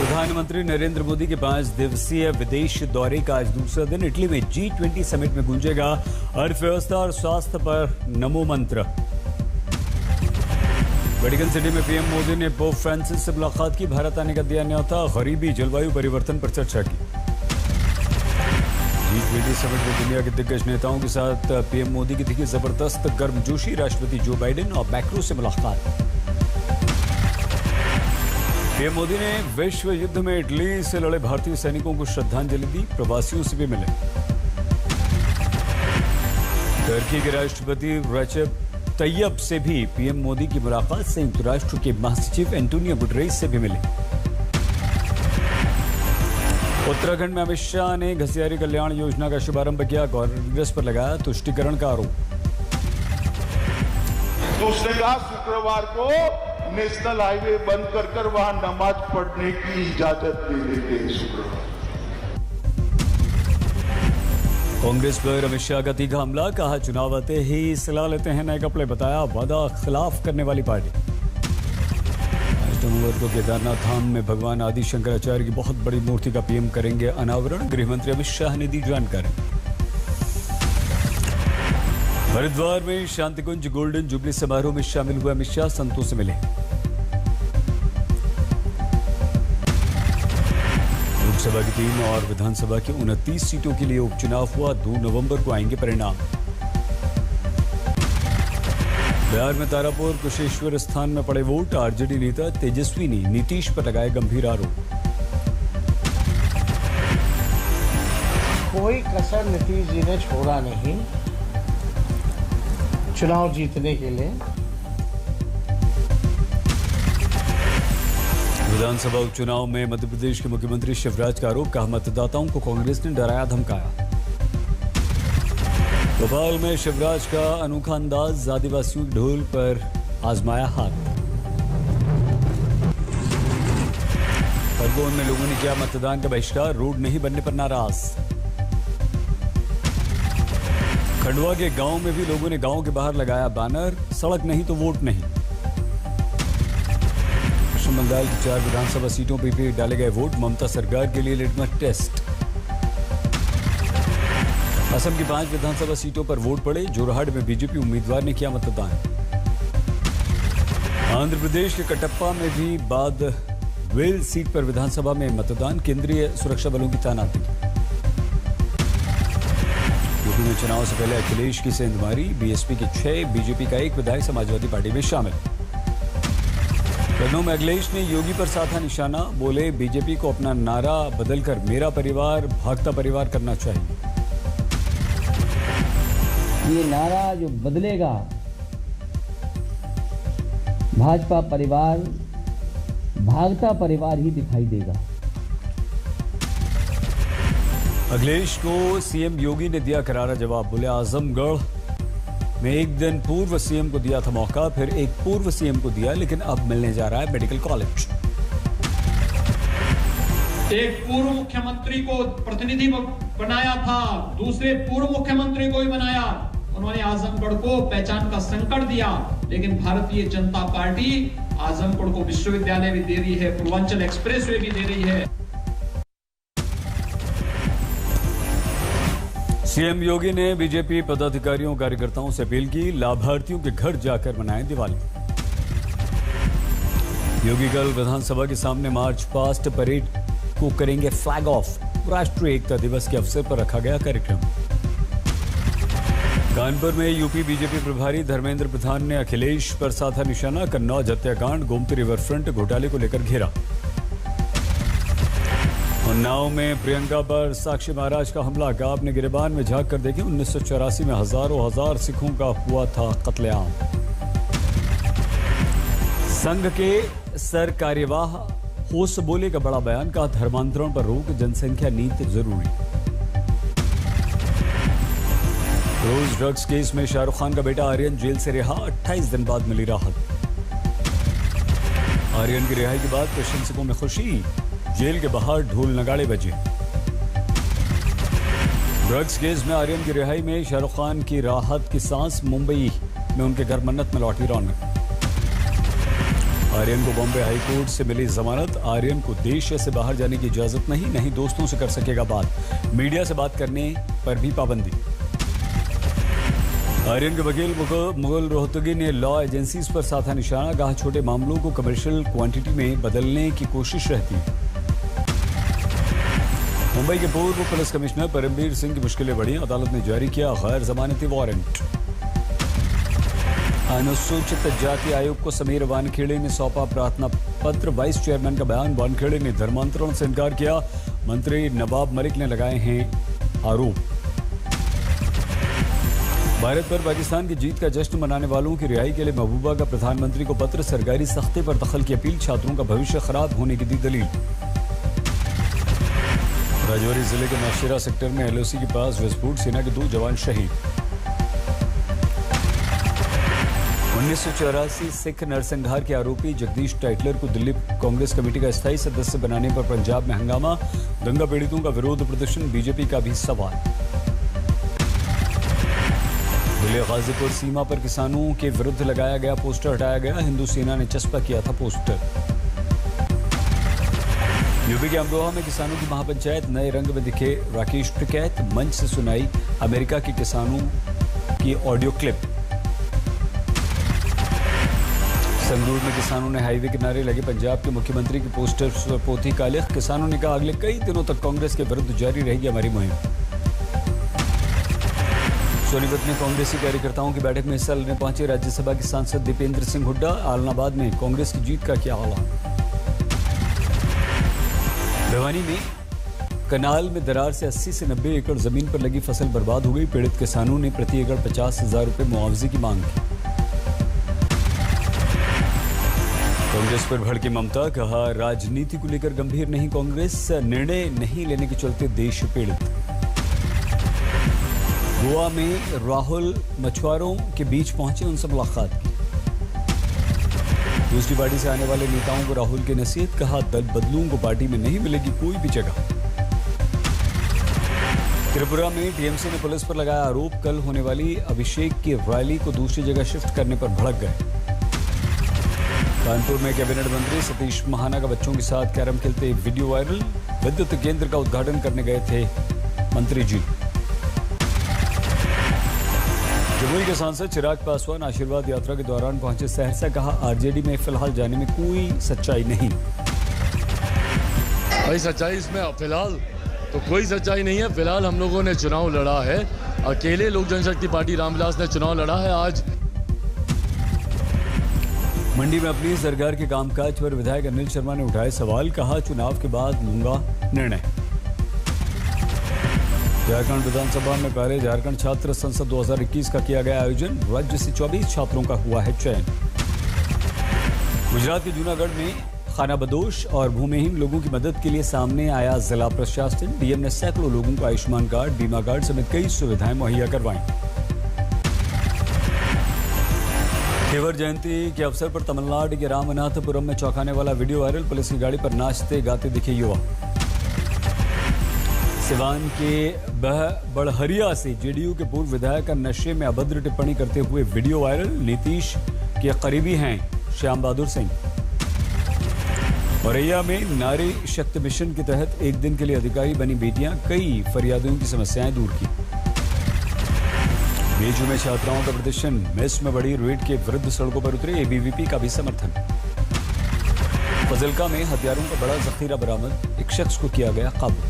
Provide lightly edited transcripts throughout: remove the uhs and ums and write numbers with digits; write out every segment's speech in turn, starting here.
प्रधानमंत्री नरेंद्र मोदी के 5 दिवसीय विदेश दौरे का आज दूसरा दिन। इटली में G20 समिट में गूंजेगा अर्थव्यवस्था और स्वास्थ्य पर नमो मंत्र। वेटिकन सिटी में पीएम मोदी ने पोप फ्रांसिस से मुलाकात की। भारत आने का दिया न्योता। गरीबी, जलवायु परिवर्तन पर चर्चा की। G20 समिट में दुनिया के दिग्गज नेताओं के साथ पीएम मोदी की थी जबरदस्त गर्मजोशी। राष्ट्रपति जो बाइडेन और मैक्रो से मुलाकात। पीएम मोदी ने विश्व युद्ध में इटली से लड़े भारतीय सैनिकों को श्रद्धांजलि दी। प्रवासियों से भी मिले। तुर्की के राष्ट्रपति रेसेप तैयब से भी पीएम मोदी की मुलाकात। संयुक्त राष्ट्र के महासचिव एंटोनियो गुटरेस से भी मिले। उत्तराखंड में अमित शाह ने घसियारी कल्याण योजना का शुभारंभ किया। कांग्रेस पर लगाया तुष्टिकरण का आरोप। दूसरे का शुक्रवार को नेशनल हाईवे बंद कर वहां नमाज पढ़ने की इजाजत दे देते हैं। शुक्रवार कांग्रेस पर अमित शाह का तीखा हमला। कहा चुनाव आते ही सिला लेते हैं नए कपड़े। बताया वादा खिलाफ करने वाली पार्टी। नवंबर को केदारनाथ धाम में भगवान आदि शंकराचार्य की बहुत बड़ी मूर्ति का पीएम करेंगे अनावरण। गृहमंत्री अमित शाह ने दी जानकारी। हरिद्वार में शांतिकुंज गोल्डन जुबली समारोह में शामिल हुए अमित शाह। संतों से मिले। लोकसभा की 3 और विधानसभा की 29 सीटों के लिए उपचुनाव हुआ। 2 नवंबर को आएंगे परिणाम। बिहार में तारापुर कुशेश्वर स्थान में पड़े वोट। आरजेडी नेता तेजस्वी ने नीतीश पर लगाए गंभीर आरोप। कोई कसर नीतीश जी ने छोड़ा नहीं चुनाव जीतने के लिए। विधानसभा उपचुनाव में मध्य प्रदेश के मुख्यमंत्री शिवराज का आरोप। कहा मतदाताओं को कांग्रेस ने डराया धमकाया। भोपाल में शिवराज का अनोखा अंदाज। आदिवासियों की ढोल पर आजमाया हाथ। खरगोन में लोगों ने किया मतदान का बहिष्कार। रोड नहीं बनने पर नाराज। खंडवा के गांव में भी लोगों ने गांव के बाहर लगाया बैनर। सड़क नहीं तो वोट नहीं। पश्चिम बंगाल की 4 विधानसभा सीटों पर भी डाले गए वोट। ममता सरकार के लिए लिटमस टेस्ट। असम की 5 विधानसभा सीटों पर वोट पड़े। जोरहाट में बीजेपी उम्मीदवार ने किया मतदान। आंध्र प्रदेश के कटप्पा में भी बाद वेल सीट पर विधानसभा में मतदान। केंद्रीय सुरक्षा बलों की तैनाती। यूपी में चुनाव से पहले अखिलेश की सेंधमारी। बीएसपी के 6, बीजेपी का 1 विधायक समाजवादी पार्टी में शामिल। लखनऊ में अखिलेश ने योगी पर साधा निशाना। बोले बीजेपी को अपना नारा बदलकर मेरा परिवार भागता परिवार करना चाहिए। ये नारा जो बदलेगा भाजपा परिवार भागता परिवार ही दिखाई देगा। अखिलेश को सीएम योगी ने दिया करारा जवाब। बोले आजमगढ़ में 1 दिन पूर्व सीएम को दिया था मौका, फिर एक पूर्व सीएम को दिया, लेकिन अब मिलने जा रहा है मेडिकल कॉलेज। एक पूर्व मुख्यमंत्री को प्रतिनिधि बनाया था, दूसरे पूर्व मुख्यमंत्री को भी बनाया। उन्होंने आजमगढ़ को पहचान का संकट दिया, लेकिन भारतीय जनता पार्टी आजमगढ़ को विश्वविद्यालय भी दे रही है, पूर्वांचल एक्सप्रेसवे भी दे रही है। सीएम योगी ने बीजेपी पदाधिकारियों कार्यकर्ताओं से अपील की। लाभार्थियों के घर जाकर मनाएं दिवाली। योगी कल विधानसभा के सामने मार्च पास्ट परेड को करेंगे फ्लैग ऑफ। राष्ट्रीय एकता दिवस के अवसर पर रखा गया कार्यक्रम। कानपुर में यूपी बीजेपी प्रभारी धर्मेंद्र प्रधान ने अखिलेश पर साधा निशाना। कन्नौज हत्याकांड, गोमती रिवर फ्रंट घोटाले को लेकर घेरा। उन्नाव में प्रियंका पर साक्षी महाराज का हमला। कहा आपने गिरबान में झांक कर देखे 1984 में हजार सिखों का हुआ था कत्लेआम। संघ के सर कार्यवाह होस बोले का बड़ा बयान। कहा धर्मांतरण पर रोक, जनसंख्या नीति जरूरी। रोज ड्रग्स केस में शाहरुख खान का बेटा आर्यन जेल से रिहा। 28 दिन बाद मिली राहत। आर्यन की रिहाई के बाद प्रशंसकों में खुशी। जेल के बाहर ढोल नगाड़े बजे। ड्रग्स केस में आर्यन की रिहाई में शाहरुख खान की राहत की सांस। मुंबई में उनके घर मन्नत में लौटी रौनक। आर्यन को बॉम्बे हाई कोर्ट से मिली जमानत। आर्यन को देश से बाहर जाने की इजाजत नहीं दोस्तों से कर सकेगा बात। मीडिया से बात करने पर भी पाबंदी। आर्यन के वकील मुगल रोहतगी ने लॉ एजेंसीज पर साधा निशाना। कहा छोटे मामलों को कमर्शियल क्वांटिटी में बदलने की कोशिश रहती है। मुंबई के पूर्व पुलिस कमिश्नर परमबीर सिंह की मुश्किलें बढ़ी। अदालत ने जारी किया गैर जमानती वारंट। अनुसूचित जाति आयोग को समीर वानखेड़े ने सौंपा प्रार्थना पत्र। वाइस चेयरमैन का बयान। वानखेड़े ने धर्मांतरण से इनकार किया। मंत्री नवाब मलिक ने लगाए हैं आरोप। भारत पर पाकिस्तान की जीत का जश्न मनाने वालों की रिहाई के लिए महबूबा का प्रधानमंत्री को पत्र। सरकारी सख्ती पर दखल की अपील। छात्रों का भविष्य खराब होने की दी दलील। राजौरी जिले के नौशेरा सेक्टर में एलओसी के पास विस्फोट। सेना के 2 जवान शहीद। 1984 सिख नरसंहार के आरोपी जगदीश टाइटलर को दिल्ली कांग्रेस कमेटी का स्थायी सदस्य बनाने पर पंजाब में हंगामा। दंगा पीड़ितों का विरोध प्रदर्शन। बीजेपी का भी सवाल। दिल्ली गाजीपुर सीमा पर किसानों के विरुद्ध लगाया गया पोस्टर हटाया गया। हिंदू सेना ने चस्पा किया था पोस्टर। यूपी के अमरोहा में किसानों की महापंचायत। नए रंग में दिखे राकेश टिकैत। मंच से सुनाई अमेरिका के किसानों की ऑडियो क्लिप। संगरूर में किसानों ने हाईवे किनारे लगे पंजाब के मुख्यमंत्री के पोस्टर पर पोथी कालिख। किसानों ने कहा अगले कई दिनों तक कांग्रेस के विरुद्ध जारी रहेगी हमारी मुहिम। सोनीपत में कांग्रेसी कार्यकर्ताओं की बैठक में हिस्सा लेने पहुंचे राज्यसभा के सांसद दीपेंद्र सिंह हुड्डा। आलनाबाद में कांग्रेस की जीत का क्या आला। भिवानी में कनाल में दरार से 80 से 90 एकड़ जमीन पर लगी फसल बर्बाद हो गई। पीड़ित किसानों ने प्रति एकड़ 50,000 रुपए मुआवजे की मांग की। कांग्रेस पर भड़की ममता। कहा राजनीति को लेकर गंभीर नहीं कांग्रेस। निर्णय नहीं लेने के चलते देश पीड़ित। गोवा में राहुल मछुआरों के बीच पहुंचे। उनसे मुलाकात की। दूसरी पार्टी से आने वाले नेताओं को राहुल की नसीहत। कहा दल बदलूं को पार्टी में नहीं मिलेगी कोई भी जगह। त्रिपुरा में टीएमसी ने पुलिस पर लगाया आरोप। कल होने वाली अभिषेक की रैली को दूसरी जगह शिफ्ट करने पर भड़क गए। कानपुर में कैबिनेट मंत्री सतीश महाना का बच्चों के साथ कैरम खेलते वीडियो वायरल। विद्युत केंद्र का उद्घाटन करने गए थे मंत्री जी। जमुई के सांसद चिराग पासवान आशीर्वाद यात्रा के दौरान पहुंचे सहरसा। कहा आरजेडी में फिलहाल जाने में कोई सच्चाई नहीं। भाई सच्चाई इसमें फिलहाल तो कोई सच्चाई नहीं है। फिलहाल हम लोगों ने चुनाव लड़ा है। अकेले लोक जनशक्ति पार्टी रामविलास ने चुनाव लड़ा है। आज मंडी में अपनी सरकार के कामकाज पर विधायक अनिल शर्मा ने उठाए सवाल। कहा चुनाव के बाद लूंगा निर्णय। झारखंड विधानसभा में पहले झारखंड छात्र संसद 2021 का किया गया आयोजन। राज्य से 24 छात्रों का हुआ है चयन। गुजरात के जूनागढ़ में खानाबदोश और भूमिहीन लोगों की मदद के लिए सामने आया जिला प्रशासन। डीएम ने सैकड़ों लोगों को आयुष्मान कार्ड, बीमा कार्ड समेत कई सुविधाएं मुहैया करवाई। केवर जयंती के अवसर पर तमिलनाडु के रामनाथपुरम में चौंकाने वाला वीडियो वायरल। पुलिस की गाड़ी पर नाचते गाते दिखे युवा। सिवान के बड़हरिया से जेडीयू के पूर्व विधायक का नशे में अभद्र टिप्पणी करते हुए वीडियो वायरल। नीतीश के करीबी हैं श्याम बहादुर सिंह। औरैया में नारी शक्ति मिशन के तहत एक दिन के लिए अधिकारी बनी बेटियां। कई फरियादियों की समस्याएं दूर की। बीजू में छात्राओं का प्रदर्शन। मेस में बढ़ी रेट के विरुद्ध सड़कों पर उतरे एबीवीपी का भी समर्थन। फजलका में हथियारों का बड़ा जखीरा बरामद। एक शख्स को किया गया काबू।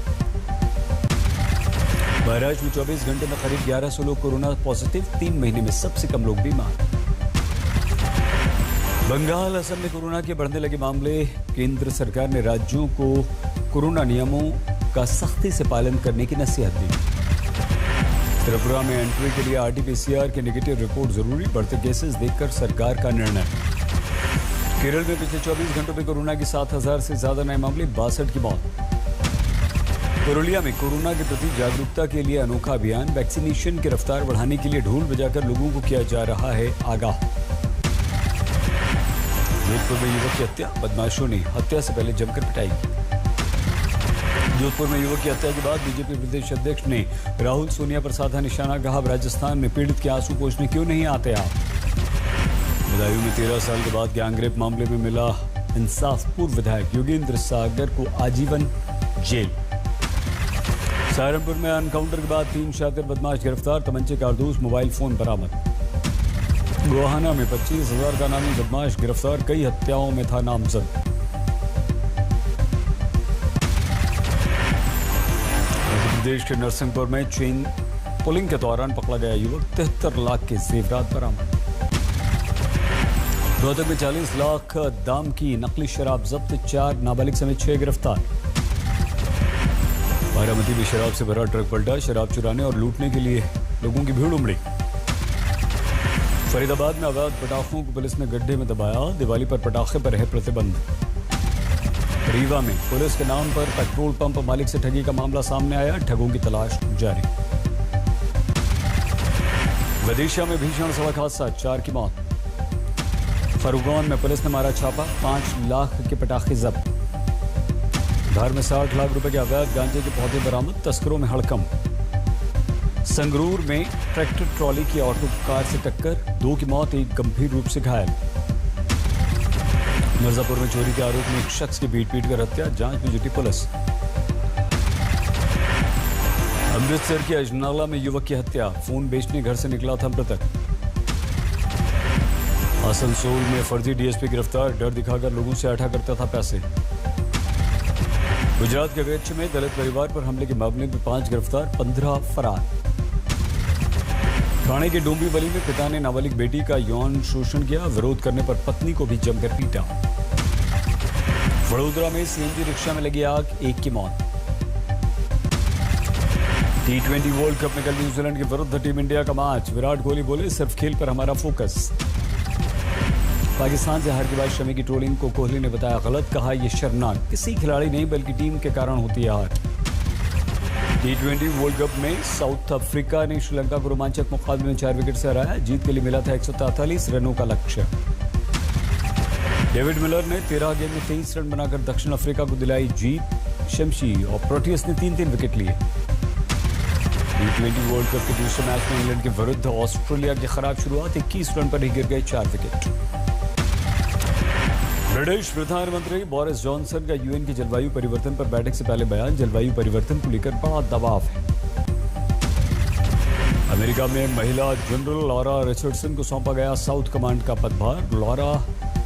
महाराष्ट्र में 24 घंटे में करीब 1100 लोग कोरोना पॉजिटिव। 3 महीने में सबसे कम लोग बीमार। बंगाल असम में कोरोना के बढ़ने लगे मामले। केंद्र सरकार ने राज्यों को कोरोना नियमों का सख्ती से पालन करने की नसीहत दी। त्रिपुरा में एंट्री के लिए आरटीपीसीआर की नेगेटिव रिपोर्ट जरूरी। बढ़ते केसेस देखकर सरकार का निर्णय। केरल में पिछले 24 घंटों में कोरोना के 7000 से ज्यादा नए मामले। 62 की मौत। पुरुलिया में कोरोना के प्रति जागरूकता के लिए अनोखा अभियान। वैक्सीनेशन की रफ्तार बढ़ाने के लिए ढोल बजाकर लोगों को किया जा रहा है आगाह। जोधपुर में युवक की हत्या। बदमाशों ने हत्या से पहले जमकर पिटाई। जोधपुर में युवक की हत्या के बाद बीजेपी प्रदेश अध्यक्ष ने राहुल सोनिया पर साधा निशाना। कहा राजस्थान में पीड़ित के आंसू पोंछने क्यों नहीं आते आप। बदायूं में 13 साल के बाद गैंगरेप मामले में मिला इंसाफ। पूर्व विधायक योगेंद्र सागर को आजीवन जेल। सहारनपुर में एनकाउंटर के बाद 3 शातिर बदमाश गिरफ्तार। तमंचे, कारतूस, मोबाइल फोन बरामद। गोहाना में 25,000 का नामी बदमाश गिरफ्तार। कई हत्याओं में था नामजद। मध्य प्रदेश के नरसिंहपुर में चेन पुलिंग के दौरान पकड़ा गया युवक। 73 लाख के जेवरात बरामद। रोहतक में 40 लाख दाम की नकली शराब जब्त। 4 नाबालिग समेत 6 गिरफ्तार। बारामती में शराब से भरा ट्रक पलटा। शराब चुराने और लूटने के लिए लोगों की भीड़ उमड़ी। फरीदाबाद में अवैध पटाखों को पुलिस ने गड्ढे में दबाया। दिवाली पर पटाखे पर है प्रतिबंध। रीवा में पुलिस के नाम पर पेट्रोल पंप मालिक से ठगी का मामला सामने आया। ठगों की तलाश जारी। विदिशा में भीषण सड़क हादसा, 4 की मौत। फरुगौन में पुलिस ने मारा छापा। 5 लाख के पटाखे जब्त। धार में 60 लाख रुपए के अवैध गांजे के पौधे बरामद। तस्करों में हड़कंप। संगरूर में ट्रैक्टर ट्रॉली की ऑटो कार से टक्कर। 2 की मौत, 1 गंभीर रूप से घायल। मिर्जापुर में चोरी के आरोप में एक शख्स की पीट कर हत्या। जांच में जुटी पुलिस। अमृतसर के अजनाला में युवक की हत्या। फोन बेचने घर से निकला था मृतक। आसनसोल में फर्जी डीएसपी गिरफ्तार। डर दिखाकर लोगों से ऐठा करता था पैसे। गुजरात के कच्छ में दलित परिवार पर हमले के मामले में 5 गिरफ्तार, 15 फरार। ठाणे के डोंबिवली में पिता ने नाबालिग बेटी का यौन शोषण किया। विरोध करने पर पत्नी को भी जमकर पीटा। वडोदरा में सीएनजी रिक्शा में लगी आग, 1 की मौत। T20 वर्ल्ड कप में कल न्यूजीलैंड के विरुद्ध टीम इंडिया का मैच। विराट कोहली बोले, सिर्फ खेल पर हमारा फोकस। पाकिस्तान से हार के बाद शमी की ट्रोलिंग को कोहली ने बताया गलत। कहा, यह शर्मनाक किसी खिलाड़ी नहीं बल्कि टीम के कारण होती है हार। T20 वर्ल्ड कप में साउथ अफ्रीका ने श्रीलंका को रोमांचक मुकाबले में 4 विकेट से हराया। जीत के लिए मिला था 143 रनों का लक्ष्य। डेविड मिलर ने 13 गेंद में 23 रन बनाकर दक्षिण अफ्रीका को दिलाई जीत। शमशी और प्रोटियस ने 3-3 विकेट लिए। T20 वर्ल्ड कप के दूसरे मैच में इंग्लैंड के विरुद्ध ऑस्ट्रेलिया की खराब शुरुआत। 21 रन पर ही गिर गए 4 विकेट। ब्रिटिश प्रधानमंत्री बोरिस जॉनसन का यूएन की जलवायु परिवर्तन पर बैठक से पहले बयान। जलवायु परिवर्तन को लेकर बड़ा दबाव है। अमेरिका में महिला जनरल लॉरा रिचर्डसन को सौंपा गया साउथ कमांड का पदभार। लॉरा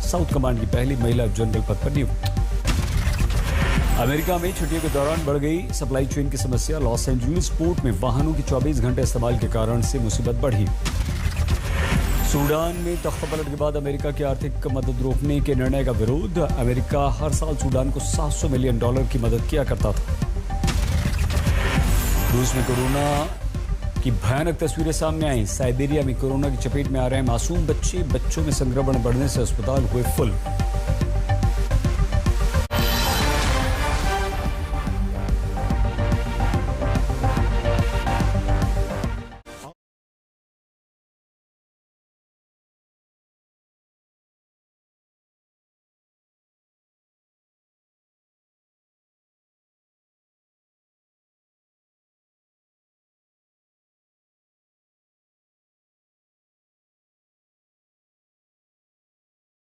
साउथ कमांड की पहली महिला जनरल पद पर नियुक्त। अमेरिका में छुट्टियों के दौरान बढ़ गई सप्लाई चेन की समस्या। लॉस एंजलिस पोर्ट में वाहनों की 24 घंटे इस्तेमाल के कारण से मुसीबत बढ़ी। सूडान में तख्तापलट के बाद अमेरिका की आर्थिक मदद रोकने के निर्णय का विरोध। अमेरिका हर साल सूडान को $700 मिलियन की मदद किया करता था। रूस में कोरोना की भयानक तस्वीरें सामने आई। साइबेरिया में कोरोना की चपेट में आ रहे हैं मासूम बच्चे। बच्चों में संक्रमण बढ़ने से अस्पताल हुए फुल।